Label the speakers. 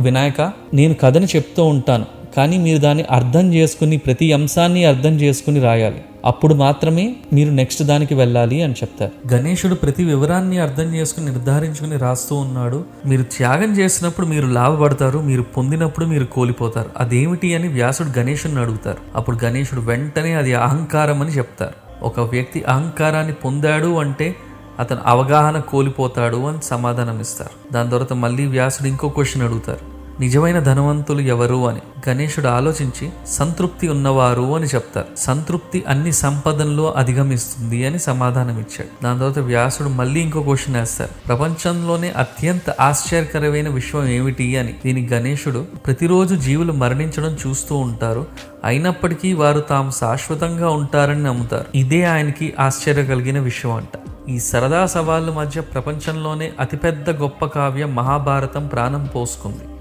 Speaker 1: వినాయక, నేను కథని చెప్తూ ఉంటాను, కానీ మీరు దాన్ని అర్థం చేసుకుని ప్రతి అంశాన్ని అర్థం చేసుకుని రాయాలి. అప్పుడు మాత్రమే మీరు నెక్స్ట్ దానికి వెళ్ళాలి అని చెప్తారు. గణేశుడు ప్రతి వివరాన్ని అర్థం చేసుకుని నిర్ధారించుకుని రాస్తూ ఉన్నాడు. మీరు త్యాగం చేసినప్పుడు మీరు లాభపడతారు, మీరు పొందినప్పుడు మీరు కోల్పోతారు. అదేమిటి అని వ్యాసుడు గణేశుడిని అడుగుతారు. అప్పుడు గణేశుడు వెంటనే అది అహంకారం అని చెప్తారు. ఒక వ్యక్తి అహంకారాన్ని పొందాడు అంటే అతను అవగాహన కోల్పోతాడు అని సమాధానం ఇస్తారు. దాని తర్వాత మళ్ళీ వ్యాసుడు ఇంకో క్వశ్చన్ అడుగుతారు, నిజమైన ధనవంతులు ఎవరు అని. గణేశుడు ఆలోచించి సంతృప్తి ఉన్నవారు అని చెప్తారు. సంతృప్తి అన్ని సంపదల్లో అధిగమిస్తుంది అని సమాధానం ఇచ్చాడు. దాని తర్వాత వ్యాసుడు మళ్ళీ ఇంకో క్వశ్చన్ వేస్తారు, ప్రపంచంలోనే అత్యంత ఆశ్చర్యకరమైన విషయం ఏమిటి అని. దీనికి గణేశుడు, ప్రతిరోజు జీవులు మరణించడం చూస్తూ ఉంటారు, అయినప్పటికీ వారు తాము శాశ్వతంగా ఉంటారని నమ్ముతారు. ఇదే ఆయనకి ఆశ్చర్య కలిగిన విషయం అంట. ఈ సరదా సవాళ్ళ మధ్య ప్రపంచంలోనే అతిపెద్ద గొప్ప కావ్యం మహాభారతం ప్రాణం పోసుకుంది.